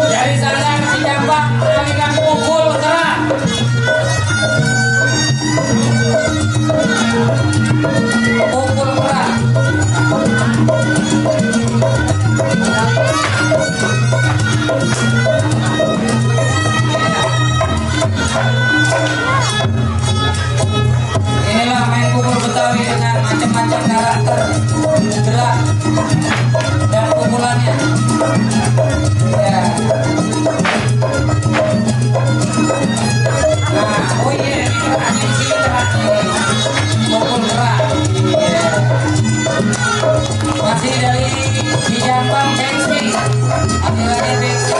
Dari Sandang Cicapak mengalihkan pukul keras. Pukul keras. Inilah main pukul Betawi dengan macam-macam karakter, gerak dan pukulannya. Ya. Nah, oh iya, ini geraknya di sini geraknya. Pukul gerak. Ya. Masih dari Cicampang Beksi. Lagi Beksi.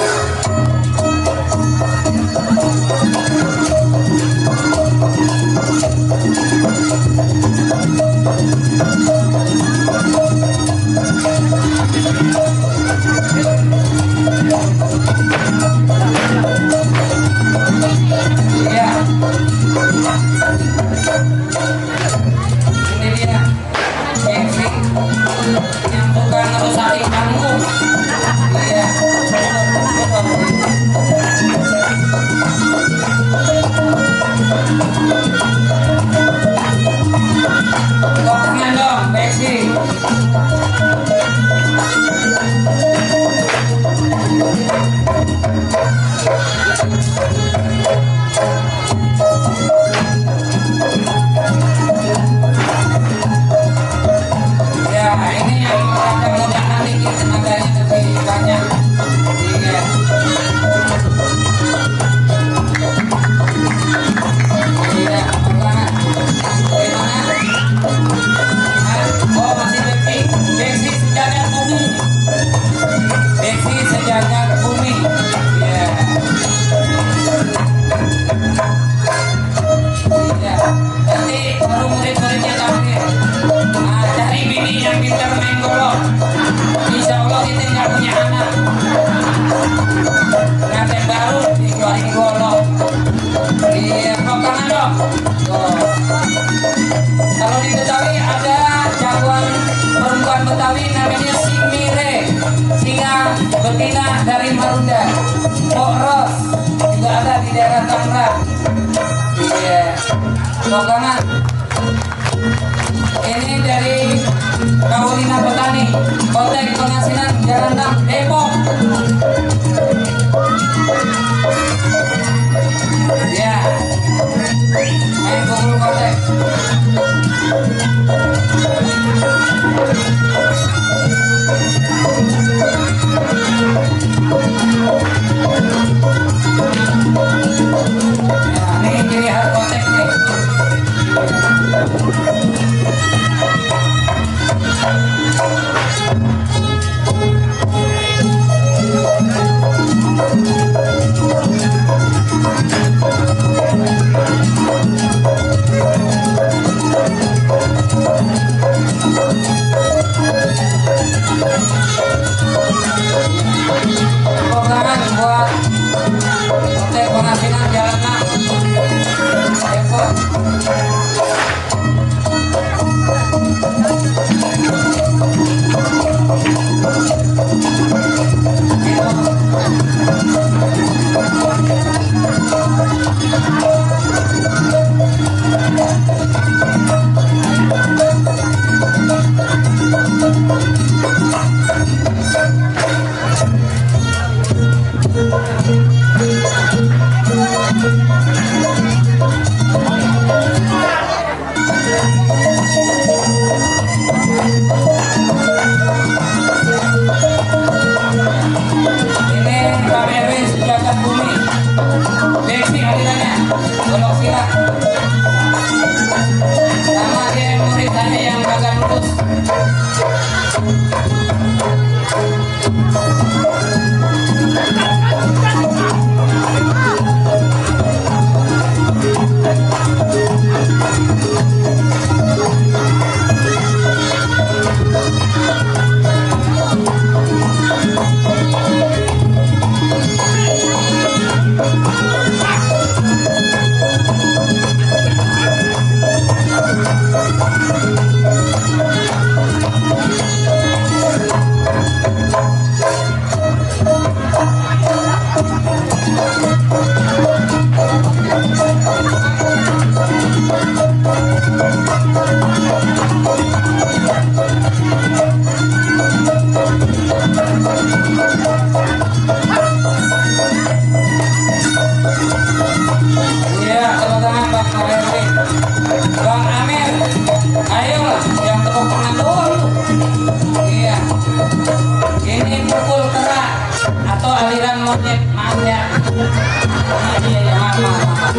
Iya. Ini dia Beksi yang bukan ngerusakin kamu. Iya. Kok tangan dong, Beksi. Ya, ini yang mudah-mudahan nanti tenaganya lebih banyak. Iya. Iya, banget. Gimana? Oh, masih Beksi. Beksi sejagat bumi. Beksi sejagat bumi. Iya. Iya. Nanti baru murid-muridnya tampil. Nah, cari bini yang pintar main golok. Insya Allah kita nggak punya anak. Pengantin baru dikeluarin golok. Iya, kok tangan dong. Tuh. Kalau di Betawi ada jagoan perempuan Betawi namanya Simire, singa betina dari Marunda. Pokros juga ada di daerah Tangerang. Iya, kok tangan. Ini dari Kaulina Petani, Kotek Pengasinan, Jalan 6, Depok. Ya, main pukul kotek. Ya, ini ciri khas kotek nih. Program buat Kotek Pengasinan Jalan 6, Depok. Iya, maaf,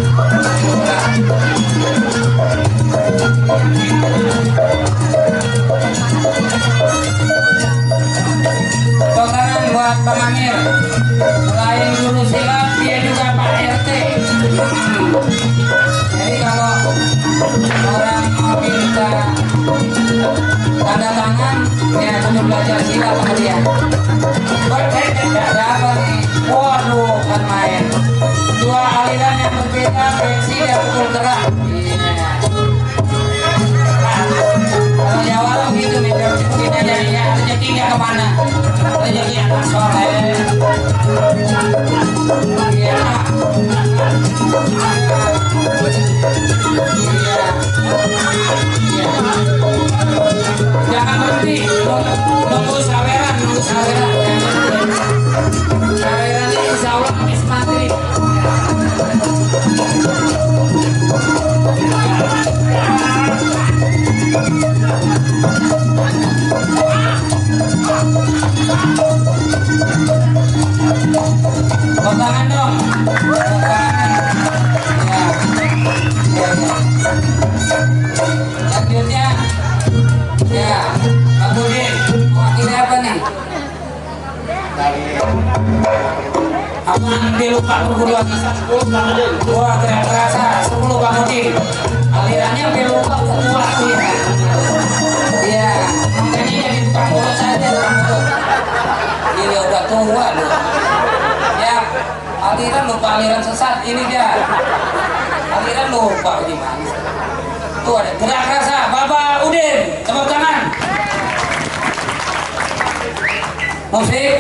tepuk tangan buat Bang Amir. Selain guru silat, dia juga Pak RT. Jadi kalau orang mau minta tanda tangan, ya kudu belajar silat sama dia. Ada apa nih? Waduh, kan main. Dua aliran yang berbeda, fleksi dan pukul gerak. Iya. Kalau Jawa lo gitu, mikir mungkin aja ya, rezekinya kemana? Rezeki anak soleh. Iya. Iya. Iya. Jangan berhenti, nunggu saweran. Saweran ini insya Allah habis maghrib. Tangan dong, tangan. Ya. Lanjutnya, ya, Pak Budi, mewakili apa nih? Apaan dia lupa perguruan kisah 10 Pak Budi. Wah, tidak terasa 10 Pak Budi. Alirannya dia lupa semua sih. Iya, makanya jadi tukang urut saja tukang urut. Gila udah tua loh. Ya, aliran lupa aliran sesat ini dia. Aliran lupa gimana? Tuh ada gerak rasa Bapak Udin, tepuk tangan. Musik.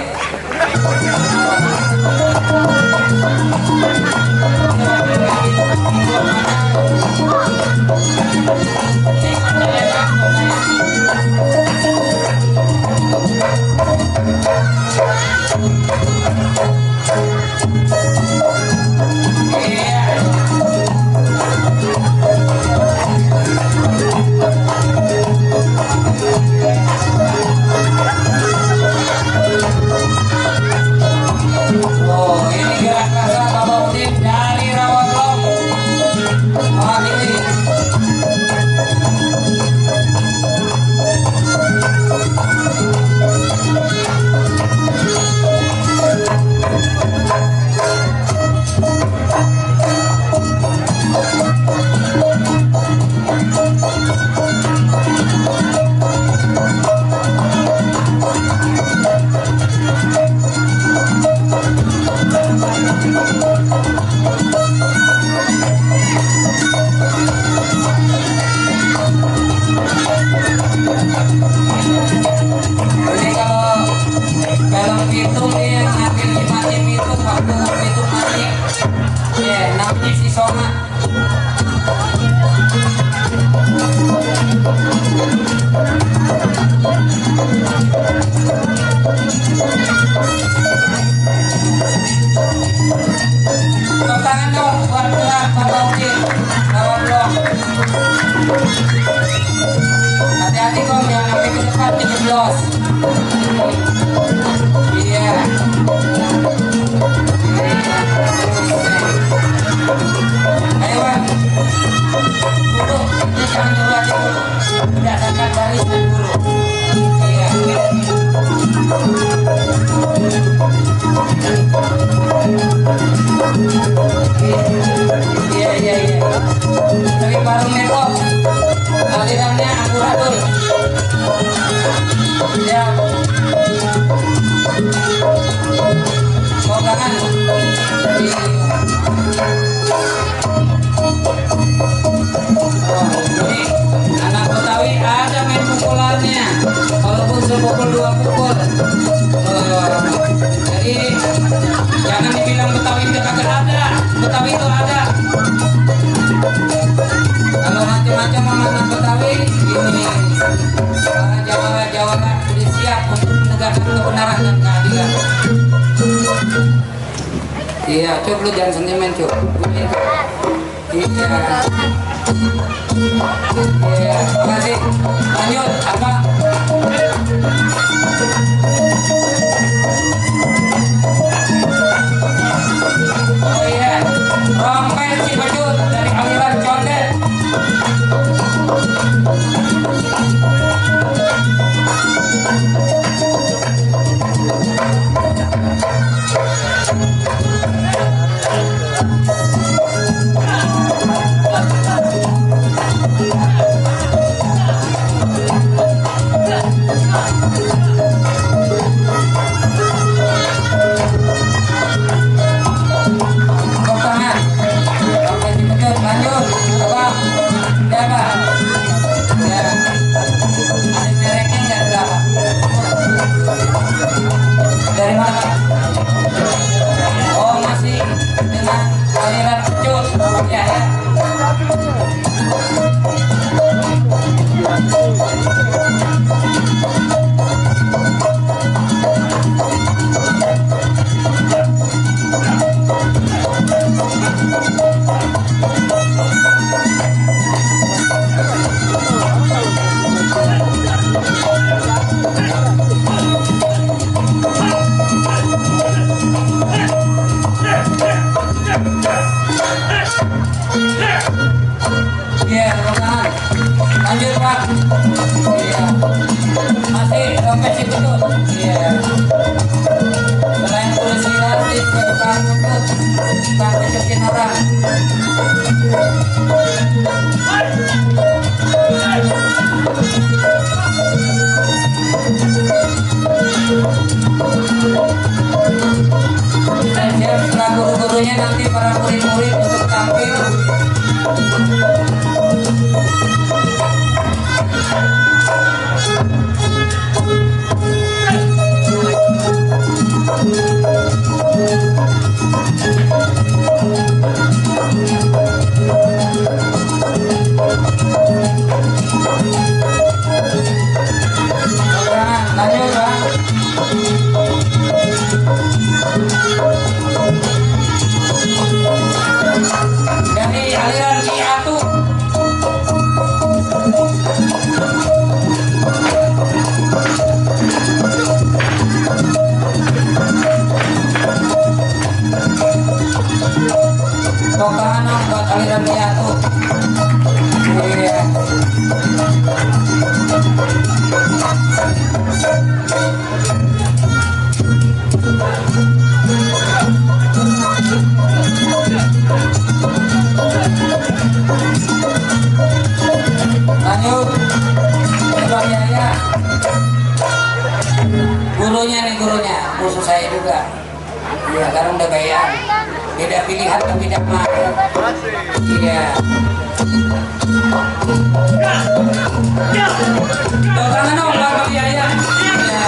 Hati-hati kok, jangan sampai ke depan dijeblos. Iya. Ayo Bang. Duduk, ini jangan dulu aja dulu. Berdasarkan baris dan dulu. Iya. Iya. Tapi baru make-up. Alirannya amburadul. Ya. Mau kangen? Jadi anak Betawi ada main pukulannya. Walaupun sepukul 2 pukul. Jadi jangan dibilang Betawi itu kagak ada. Betawi itu ada. Kalau macam-macam anak Betawi ini para jawara sudah siap untuk menegakkan kebenaran dan keadilan. Iya, Cuk, lu jangan sentimen, Cuk. Iya. Iya, makasih. Lanjut, apa? Ya, ya. Iya, tepuk tangan. Lanjut, Pak. Iya. Masih dompet si betul. Iya. Selain polisi latih ke tukang ngebut, tukang ngejekin orang. Dan siap setelah guru-gurunya nanti para murid-murid untuk tampil. Lanjut, Pak. Dari aliran Ciatu. Tepuk tangan dong buat aliran Ciatu. Iya. Lanjut. Coba ya. Gurunya nih, gurunya musuh saya juga. Iya, sekarang udah bayar. Beda pilihan tapi tidak mau. Iya. Tangan dong Bapak Yaya. Iya.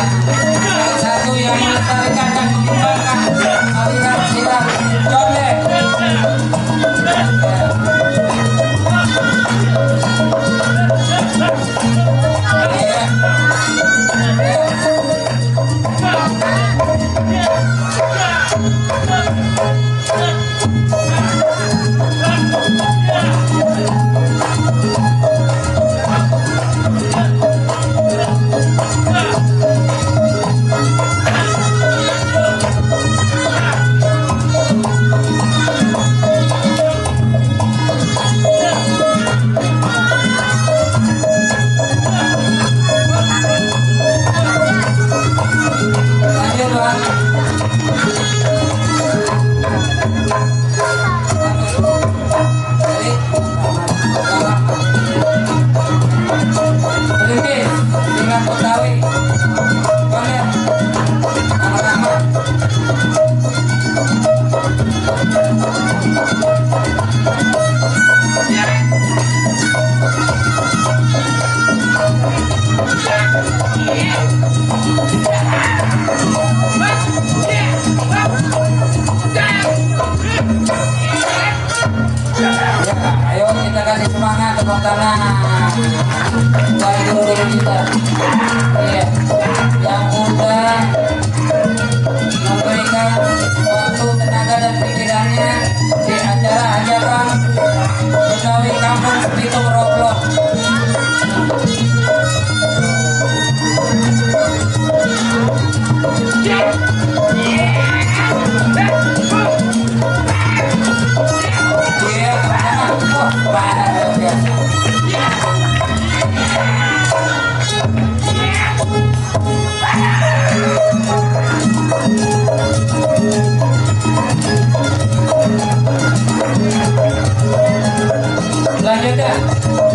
Salah satu yang melestarikan dan mengembangkan aliran silat condet. Iya. Lanjut, Pak. Pelipis dengan Betawi. Boleh. Nama-nama. Ya, ayo kita kasih semangat, tepuk tangan buat guru-guru kita. Iya, yang udah memberikan waktu, tenaga dan pikirannya di acara hajatan Betawi Kampung Pitung Roblok. Iya, luar biasa. Lanjutkan.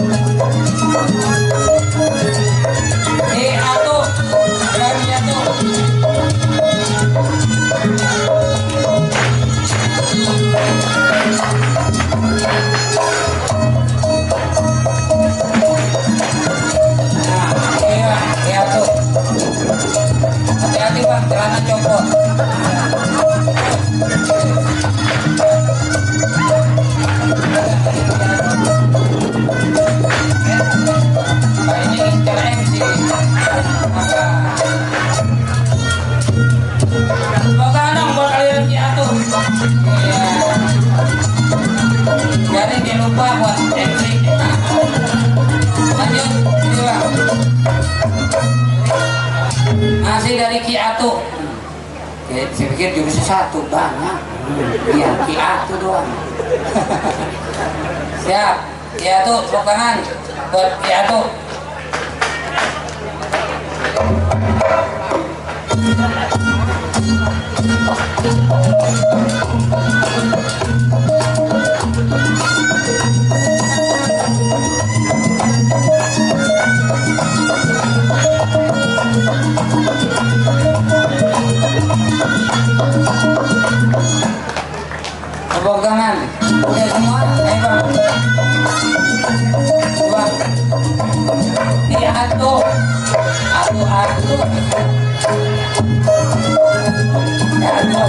Saya pikir jurusnya satu, banyak. Iya, Kia tuh doang. Siap, Kia tuh, tepuk tangan buat Kia tuh. Tepuk tangan. Udah semua? Ayo bang. Bang. Iya atuh. Atuh. Ya atuh.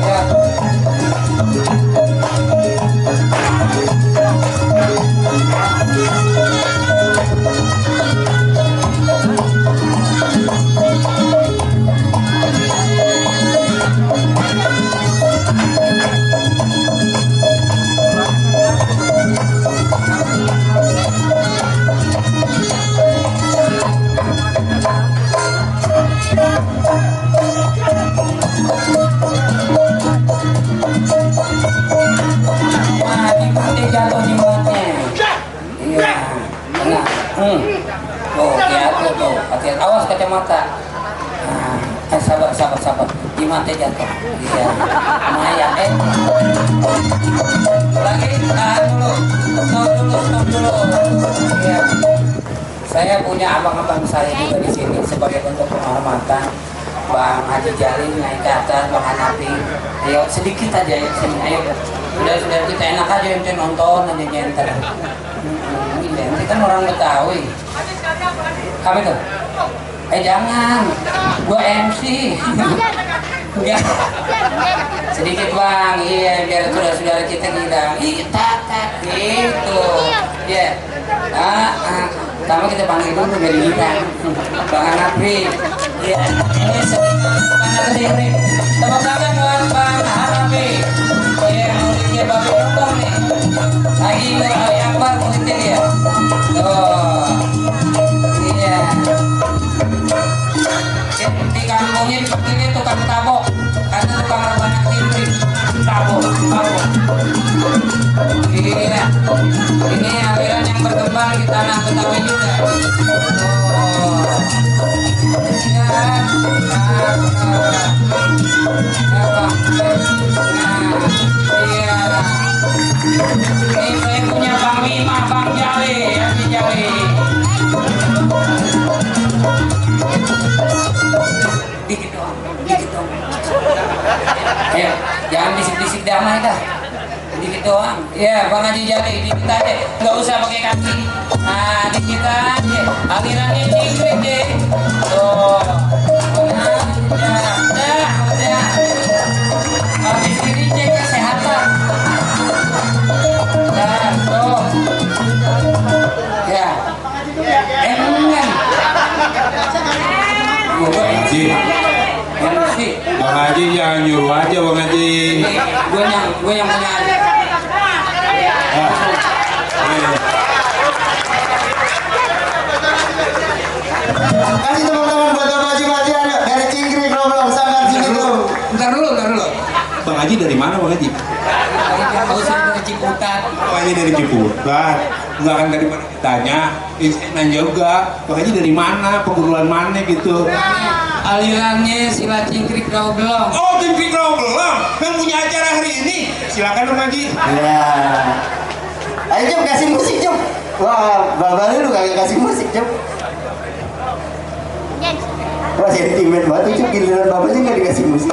Ya. Jatuh jimatnya. Iya. Tengah. Oh, ya tuh. Oke, awas kacamata. Nah, sabar. Jimatnya jatuh. Iya. Maya lagi tahan dulu. Stop dulu. Iya. Saya punya abang-abang saya juga di sini sebagai bentuk penghormatan. Bang Haji Jalil naik ke atas, Bang Hanafi. Ayo sedikit aja ya sini, ayo. Sudah kita enak aja ente nonton aja nyenter. Ini kan orang Betawi. Apa itu? Jangan, gua MC. Enggak. Sedikit bang, iya biar saudara-saudara kita bilang, tak gitu. Ya, pertama kita panggil dulu dari hilang. Bang Hanafi. Iya, ini sedikit Bang Hanafi. Tepuk tangan buat Bang Hanafi. Iya, muridnya Bapak Numpang nih. Lagi Ali Akbar muridnya dia. Tuh, iya. Di kampungnya ini tukang tabok, karena tukang rebana timprik. Tabok. Iya. Ini aliran yang berkembang di tanah Betawi juga. Ini saya punya Bang Bima, Bang Jali, Haji Jali. Dikit dong. Ya, jangan bisik-bisik damai dah. Dikit doang. Ya, Bang Haji Jali, dikit aja. Nggak usah pakai kaki. Nah, dikit aja. Alirannya cingkrik deh. Tuh. Udah. Habis ini cek kesehatan. Tuh. Ya. Enggak. Haji. Bang Haji jangan nyuruh aja Bang Haji. Gue yang punya. Kasih teman-teman buat Bang Haji dari Cingkrik Roblong Sanggar sini tuh. Bentar dulu. Bang Haji dari mana Bang Haji? Dari Ciputat. Bang Haji dari Ciputat. Enggak akan dari mana ditanya. Nanya juga. Bang Haji dari mana? Perguruan mana gitu? Alirannya Silat Cingkrik Roblong. Oh, Cingkrik Roblong yang punya acara hari ini. Silakan Bang Haji. Ya. Ayo Cep kasih musik Cep. Wah, Bapak lu kagak kasih musik Cep. Wah, sentimen banget Cep, giliran Bapaknya nggak dikasih musik.